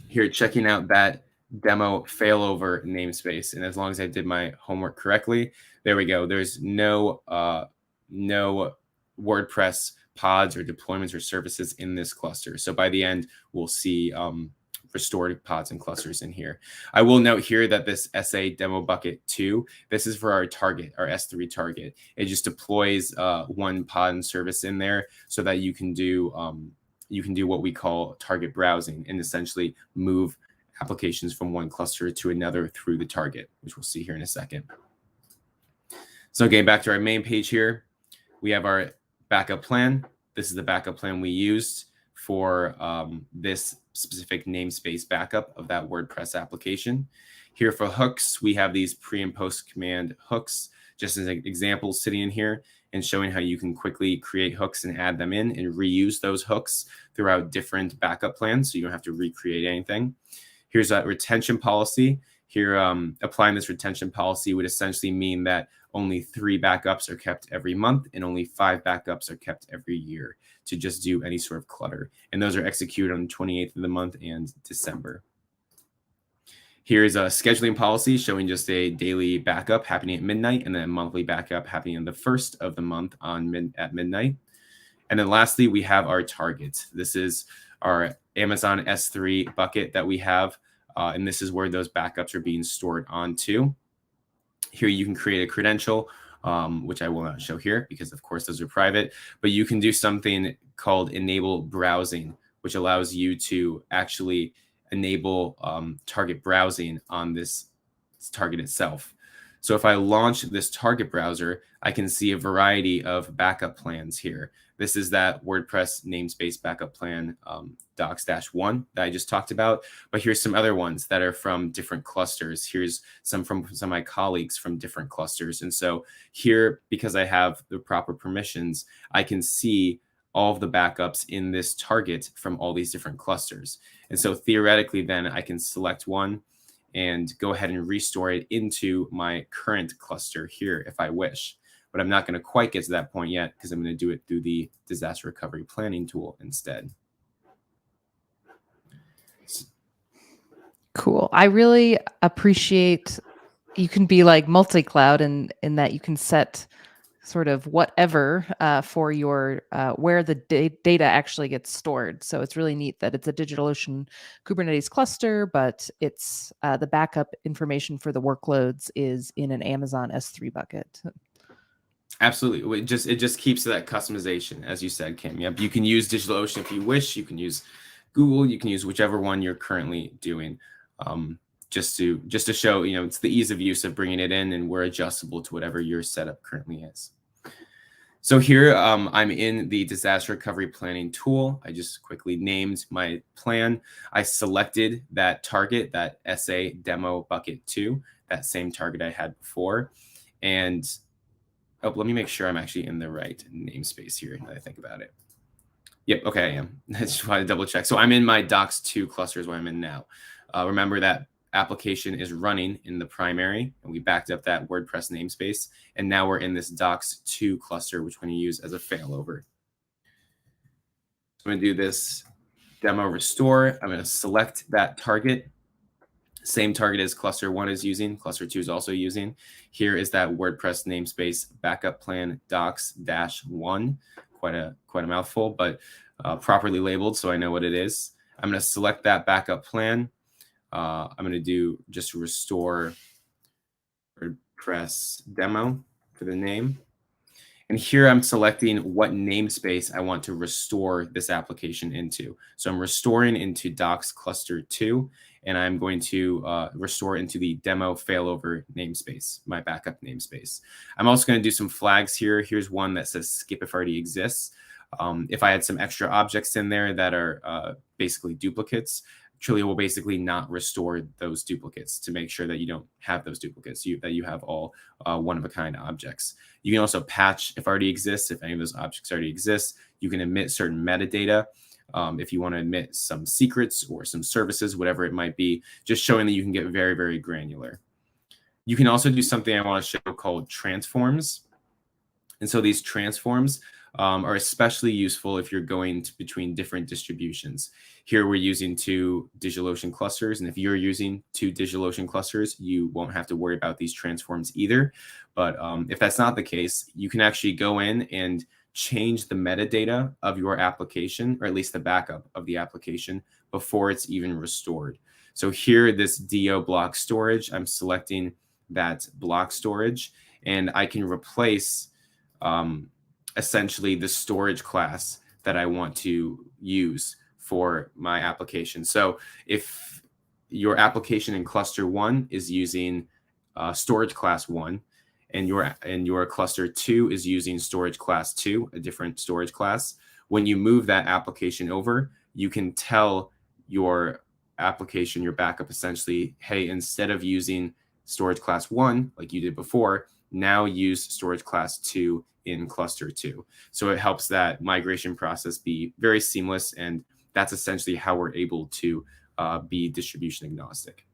[SPEAKER 2] Here, checking out that demo failover namespace, and as long as I did my homework correctly, there we go. There's no WordPress pods or deployments or services in this cluster. So by the end, we'll see restored pods and clusters in here. I will note here that this SA demo bucket 2, this is for our target, our S3 target. It just deploys one pod and service in there so that you can do what we call target browsing and essentially move applications from one cluster to another through the target, which we'll see here in a second. So getting back to our main page here, we have our backup plan. This is the backup plan we used for this specific namespace backup of that WordPress application. Here for hooks, we have these pre and post command hooks, just as an example sitting in here and showing how you can quickly create hooks and add them in and reuse those hooks throughout different backup plans, so you don't have to recreate anything. Here's a retention policy. Here, applying this retention policy would essentially mean that only 3 backups are kept every month and only 5 backups are kept every year to just do any sort of clutter. And those are executed on the 28th of the month and December. Here's a scheduling policy showing just a daily backup happening at midnight and then a monthly backup happening on the 1st of the month at midnight. And then lastly, we have our targets. This is our Amazon S3 bucket that we have. And this is where those backups are being stored onto. Here you can create a credential, which I will not show here because, of course, those are private. But you can do something called enable browsing, which allows you to actually enable target browsing on this target itself. So if I launch this target browser, I can see a variety of backup plans here. This is that WordPress namespace backup plan docs-1 that I just talked about. But here's some other ones that are from different clusters. Here's some from some of my colleagues from different clusters. And so here, because I have the proper permissions, I can see all of the backups in this target from all these different clusters. And so theoretically, then I can select one and go ahead and restore it into my current cluster here if I wish. But I'm not going to quite get to that point yet because I'm going to do it through the disaster recovery planning tool instead.
[SPEAKER 1] Cool. I really appreciate you can be like multi-cloud in that you can set sort of whatever for your where the data actually gets stored. So it's really neat that it's a DigitalOcean Kubernetes cluster, but it's the backup information for the workloads is in an Amazon S3 bucket.
[SPEAKER 2] Absolutely. It just keeps that customization, as you said, Kim. Yep. You can use DigitalOcean if you wish. You can use Google. You can use whichever one you're currently doing. Just to show, it's the ease of use of bringing it in, and we're adjustable to whatever your setup currently is. So here I'm in the disaster recovery planning tool. I just quickly named my plan. I selected that target, that SA demo bucket 2, that same target I had before. And let me make sure I'm actually in the right namespace here now that I think about it. Yep, okay, I am. I just want to double check. So I'm in my docs 2 cluster is where I'm in now. Remember that application is running in the primary, and we backed up that WordPress namespace. And now we're in this docs2 cluster, which we're going to use as a failover. So I'm going to do this demo restore. I'm going to select that target. Same target as cluster 1 is using, cluster 2 is also using. Here is that WordPress namespace backup plan docs-1. Quite a mouthful, but properly labeled, so I know what it is. I'm going to select that backup plan. I'm going to do just restore WordPress demo for the name. And here I'm selecting what namespace I want to restore this application into. So I'm restoring into docs cluster 2, and I'm going to restore into the demo failover namespace, my backup namespace. I'm also going to do some flags here. Here's one that says skip if already exists. If I had some extra objects in there that are basically duplicates, Trilio will basically not restore those duplicates to make sure that you don't have those duplicates, that you have all one-of-a-kind objects. You can also patch if already exists. If any of those objects already exist, you can omit certain metadata. If you want to omit some secrets or some services, whatever it might be, just showing that you can get very, very granular. You can also do something I want to show called transforms. And so these transforms are especially useful if you're going between different distributions. Here we're using 2 DigitalOcean clusters, and if you're using 2 DigitalOcean clusters, you won't have to worry about these transforms either. But if that's not the case, you can actually go in and change the metadata of your application, or at least the backup of the application, before it's even restored. So here, this DO block storage, I'm selecting that block storage, and I can replace essentially the storage class that I want to use for my application. So if your application in cluster 1 is using storage class 1, and your cluster 2 is using storage class 2, a different storage class, when you move that application over, you can tell your application, your backup, essentially, hey, instead of using storage class 1 like you did before, now use storage class 2 in cluster 2. So it helps that migration process be very seamless, and that's essentially how we're able to be distribution agnostic.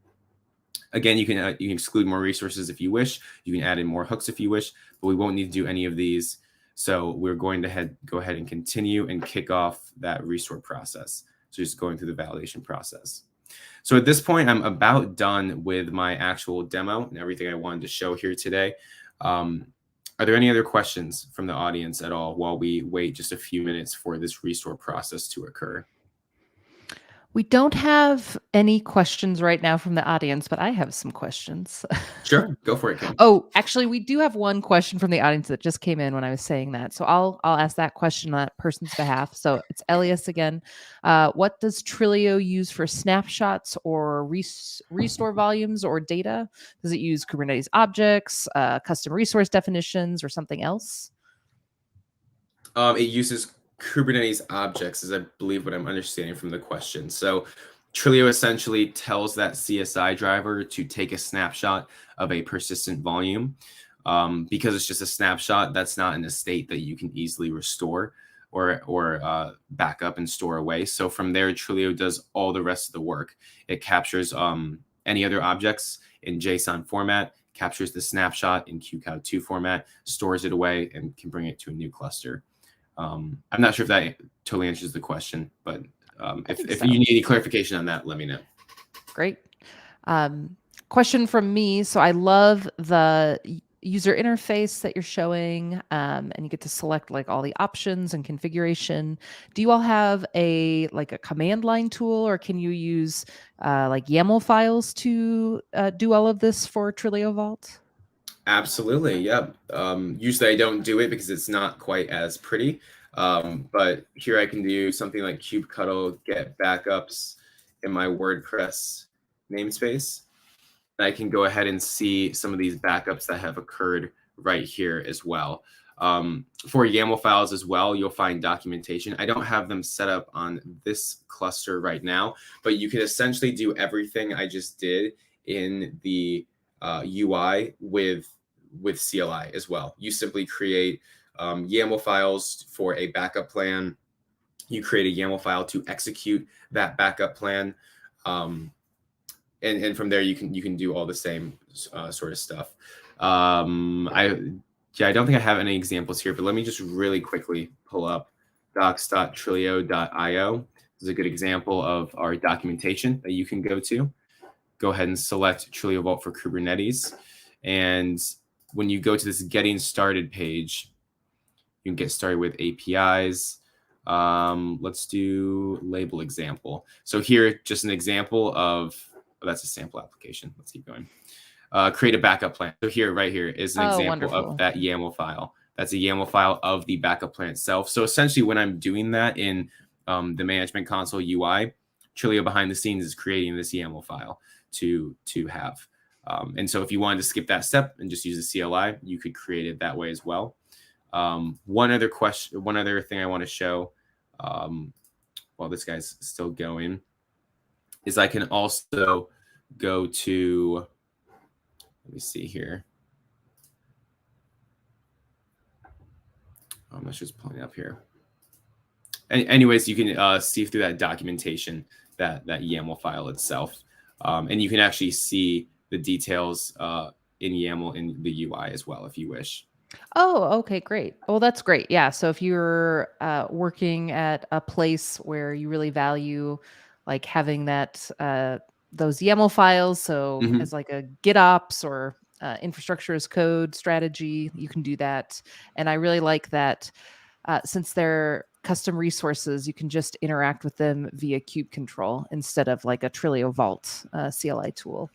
[SPEAKER 2] Again, you can exclude more resources if you wish. You can add in more hooks if you wish, but we won't need to do any of these. So we're going to go ahead and continue and kick off that restore process. So just going through the validation process. So at this point, I'm about done with my actual demo and everything I wanted to show here today. Are there any other questions from the audience at all while we wait just a few minutes for this restore process to occur?
[SPEAKER 1] We don't have any questions right now from the audience, but I have some questions.
[SPEAKER 2] Sure, go for it, Kim.
[SPEAKER 1] Oh, actually, we do have one question from the audience that just came in when I was saying that. So I'll ask that question on that person's behalf. So it's Elias again. What does Trilio use for snapshots or restore volumes or data? Does it use Kubernetes objects, custom resource definitions, or something else?
[SPEAKER 2] It uses Kubernetes objects, is I believe what I'm understanding from the question. So Trilio essentially tells that CSI driver to take a snapshot of a persistent volume. Because it's just a snapshot, that's not in a state that you can easily restore or back up and store away. So from there, Trilio does all the rest of the work. It captures any other objects in JSON format, captures the snapshot in QCOW2 format, stores it away, and can bring it to a new cluster. I'm not sure if that totally answers the question, but if you need any clarification on that, let me know.
[SPEAKER 1] Great. Question from me. So I love the user interface that you're showing, and you get to select like all the options and configuration. Do you all have a command line tool, or can you use like YAML files to do all of this for TrilioVault?
[SPEAKER 2] Absolutely, yep. Usually I don't do it because it's not quite as pretty, but here I can do something like kubectl get backups in my WordPress namespace. And I can go ahead and see some of these backups that have occurred right here as well. For YAML files as well, you'll find documentation. I don't have them set up on this cluster right now, but you can essentially do everything I just did in the UI with CLI as well. You simply create YAML files for a backup plan. You create a YAML file to execute that backup plan. and from there you can do all the same sort of stuff. I don't think I have any examples here, but let me just really quickly pull up docs.trilio.io. This is a good example of our documentation that you can go to. Go ahead and select TrilioVault for Kubernetes. And when you go to this getting started page, you can get started with APIs. Let's do label example. So here, just an example of, that's a sample application. Let's keep going. Create a backup plan. So here, right here is an example of that YAML file. That's a YAML file of the backup plan itself. So essentially when I'm doing that in the management console UI, Trilio behind the scenes is creating this YAML file to have. And so if you wanted to skip that step and just use the CLI, you could create it that way as well. One other thing I want to show while this guy's still going is I can also go to, let me see here. That's just pulling up here. Anyways, you can see through that documentation, that YAML file itself. And you can actually see the details in YAML in the UI as well, if you wish.
[SPEAKER 1] Oh, okay, great. Well, that's great. Yeah. So if you're working at a place where you really value like having that those YAML files, so as like a GitOps or infrastructure as code strategy, you can do that. And I really like that since they're custom resources, you can just interact with them via kube control instead of like a TrilioVault CLI tool.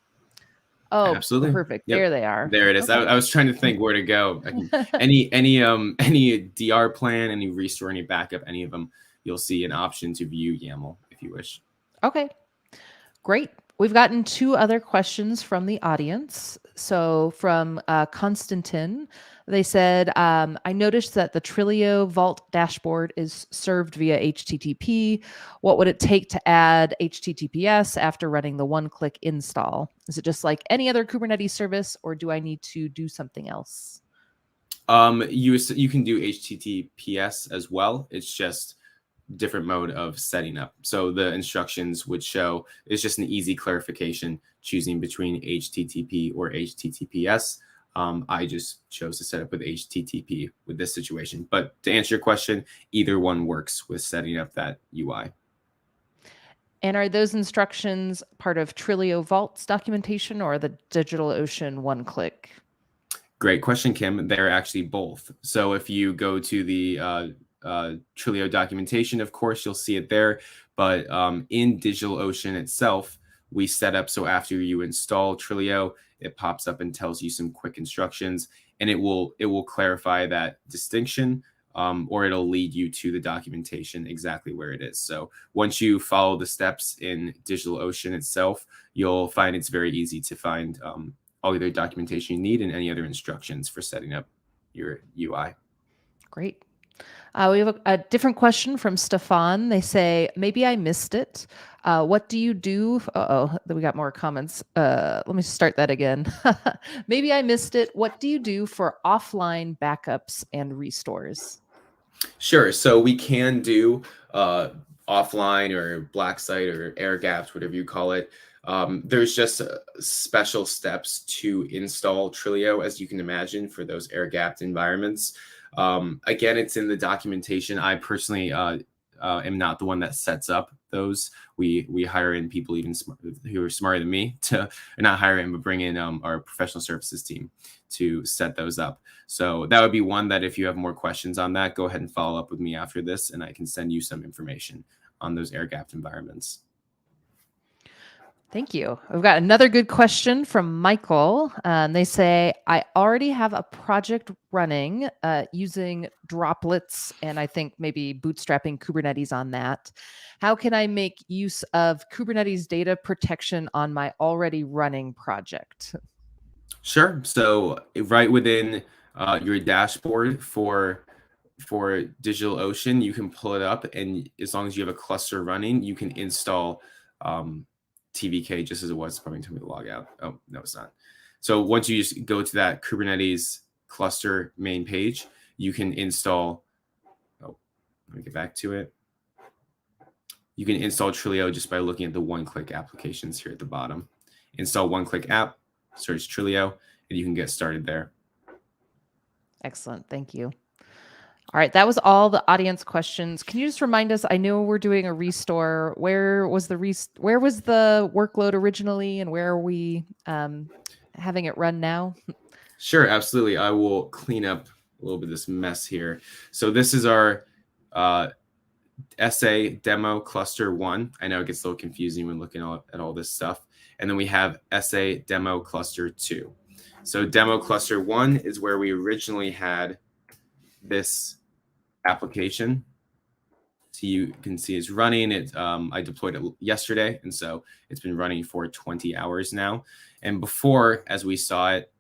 [SPEAKER 1] Oh,
[SPEAKER 2] absolutely.
[SPEAKER 1] perfect. Yep. There they are.
[SPEAKER 2] There it is. Okay. I was trying to think where to go. Any DR plan, any restore, any backup, any of them, you'll see an option to view YAML if you wish.
[SPEAKER 1] Okay, great. We've gotten 2 other questions from the audience. So from Konstantin, they said, I noticed that the TrilioVault dashboard is served via HTTP. What would it take to add HTTPS after running the one-click install? Is it just like any other Kubernetes service, or do I need to do something else?
[SPEAKER 2] You can do HTTPS as well. It's just different mode of setting up. So the instructions would show, it's just an easy clarification choosing between HTTP or HTTPS. I just chose to set up with HTTP with this situation. But to answer your question, either one works with setting up that UI.
[SPEAKER 1] And are those instructions part of TrilioVault's documentation or the DigitalOcean one-click?
[SPEAKER 2] Great question, Kim. They're actually both. So if you go to the Trilio documentation, of course, you'll see it there. But in DigitalOcean itself, we set up so after you install Trilio, it pops up and tells you some quick instructions, and it will clarify that distinction, or it'll lead you to the documentation exactly where it is. So once you follow the steps in DigitalOcean itself, you'll find it's very easy to find all the other documentation you need and any other instructions for setting up your UI.
[SPEAKER 1] Great. We have a different question from Stefan. They say, maybe I missed it. What do you do? We got more comments. Let me start that again. Maybe I missed it. What do you do for offline backups and restores?
[SPEAKER 2] Sure. So we can do offline or black site or air gaps, whatever you call it. There's just special steps to install Trilio, as you can imagine, for those air gapped environments. Again, it's in the documentation. I personally am not the one that sets up those. We hire in people who are smarter than me to not hire in, but bring in our professional services team to set those up. So that would be one that if you have more questions on that, go ahead and follow up with me after this, and I can send you some information on those air-gapped environments.
[SPEAKER 1] Thank you. We've got another good question from Michael. They say, I already have a project running using droplets, and I think maybe bootstrapping Kubernetes on that. How can I make use of Kubernetes data protection on my already running project?
[SPEAKER 2] Sure. So right within your dashboard for DigitalOcean, you can pull it up, and as long as you have a cluster running, you can install TVK just as it was. It's probably telling me to log out. Oh, no, it's not. So once you just go to that Kubernetes cluster main page, you can install, let me get back to it. You can install Trilio just by looking at the one-click applications here at the bottom. install one-click app, search Trilio, and you can get started there.
[SPEAKER 1] Excellent. Thank you. All right, that was all the audience questions. Can you just remind us? I know we're doing a restore. Where was the workload originally, and where are we having it run now?
[SPEAKER 2] Sure, absolutely. I will clean up a little bit of this mess here. So this is our SA demo cluster 1. I know it gets a little confusing when looking at all this stuff. And then we have SA demo cluster 2. So demo cluster 1 is where we originally had this application. So you can see it's running. I deployed it yesterday, and so it's been running for 20 hours now. And before, as we saw it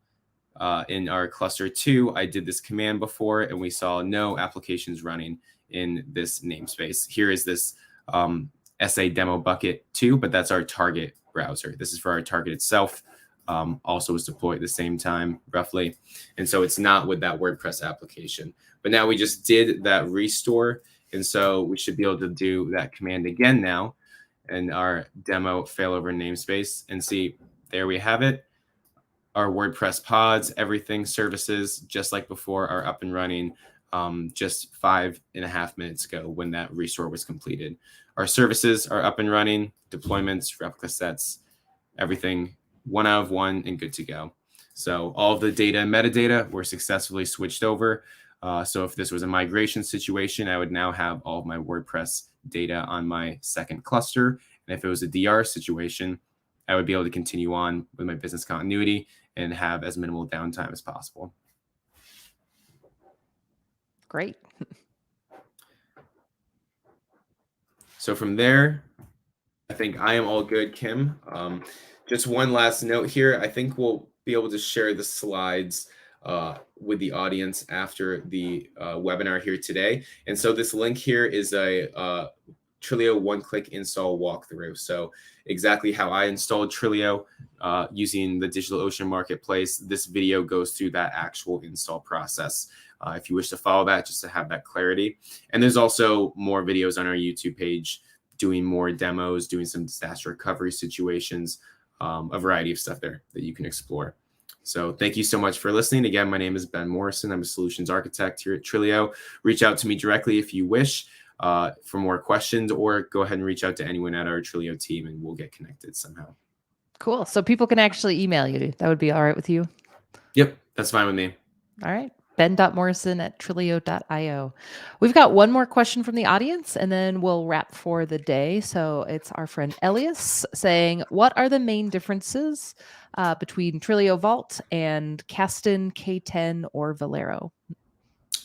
[SPEAKER 2] in our cluster 2, I did this command before, and we saw no applications running in this namespace. Here is this SA demo bucket 2, but that's our target browser. This is for our target itself. Also was deployed at the same time, roughly. And so it's not with that WordPress application. But now we just did that restore. And so we should be able to do that command again now in our demo failover namespace and see, there we have it. Our WordPress pods, everything, services, just like before, are up and running just 5.5 minutes ago when that restore was completed. Our services are up and running, deployments, replica sets, everything 1 out of 1 and good to go. So all of the data and metadata were successfully switched over. So if this was a migration situation, I would now have all of my WordPress data on my second cluster. And if it was a DR situation, I would be able to continue on with my business continuity and have as minimal downtime as possible.
[SPEAKER 1] Great.
[SPEAKER 2] So from there, I think I am all good, Kim. Just one last note here. I think we'll be able to share the slides with the audience after the webinar here today. And so this link here is a Trilio one-click install walkthrough. So exactly how I installed Trilio using the DigitalOcean Marketplace. This video goes through that actual install process. If you wish to follow that, just to have that clarity. And there's also more videos on our YouTube page doing more demos, doing some disaster recovery situations, a variety of stuff there that you can explore. So thank you so much for listening. Again, my name is Ben Morrison. I'm a solutions architect here at Trilio. Reach out to me directly if you wish for more questions, or go ahead and reach out to anyone at our Trilio team and we'll get connected somehow.
[SPEAKER 1] Cool. So people can actually email you. That would be all right with you?
[SPEAKER 2] Yep, that's fine with me.
[SPEAKER 1] All right. ben.morrison@trilio.io. We've got one more question from the audience, and then we'll wrap for the day. So it's our friend Elias saying, what are the main differences between TrilioVault and Kasten, K10, or Velero?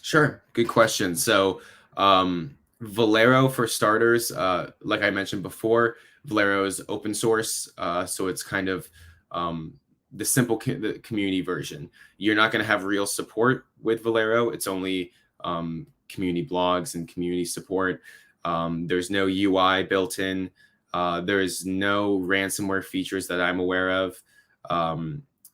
[SPEAKER 2] Sure. Good question. So Velero, for starters, like I mentioned before, Velero is open source. So it's kind of the simple the community version. You're not going to have real support with Velero. It's only community blogs and community support. There's no UI built in. There's no ransomware features that I'm aware of.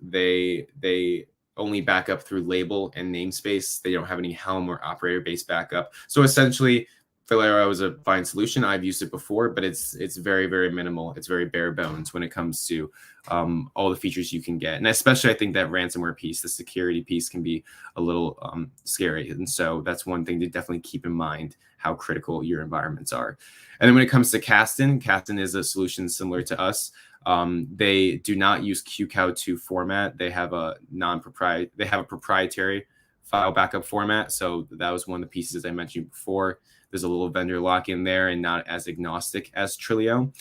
[SPEAKER 2] They only back up through label and namespace. They don't have any Helm or operator-based backup. So essentially, Velero is a fine solution. I've used it before, but it's very, very minimal. It's very bare bones when it comes to all the features you can get. And especially, I think that ransomware piece, the security piece, can be a little scary. And so that's one thing to definitely keep in mind, how critical your environments are. And then when it comes to Kasten is a solution similar to us. They do not use QCOW2 format. They have a proprietary file backup format. So that was one of the pieces I mentioned before. There's a little vendor lock in there and not as agnostic as Trilio.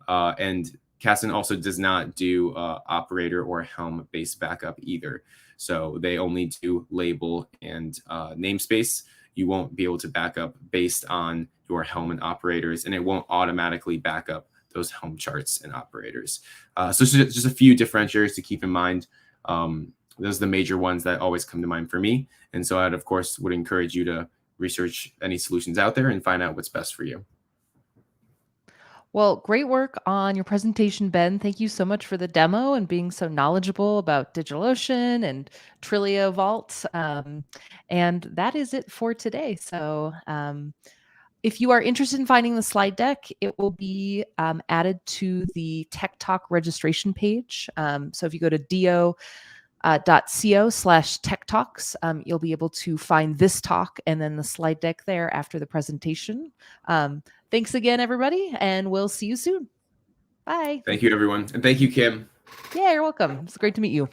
[SPEAKER 2] And Kasten also does not do operator or Helm based backup either. So they only do label and namespace. You won't be able to back up based on your Helm and operators, and it won't automatically back up those Helm charts and operators. So just a few differentiators to keep in mind. Those are the major ones that always come to mind for me. And so I'd, of course, would encourage you to research any solutions out there and find out what's best for you.
[SPEAKER 1] Well, great work on your presentation, Ben. Thank you so much for the demo and being so knowledgeable about DigitalOcean and TrilioVault. And that is it for today. So If you are interested in finding the slide deck, it will be added to the Tech Talk registration page. So if you go to do.co/tech talks, you'll be able to find this talk and then the slide deck there after the presentation. Thanks again, everybody, and we'll see you soon. Bye.
[SPEAKER 2] Thank you, everyone. And thank you, Kim.
[SPEAKER 1] Yeah, you're welcome. It's great to meet you.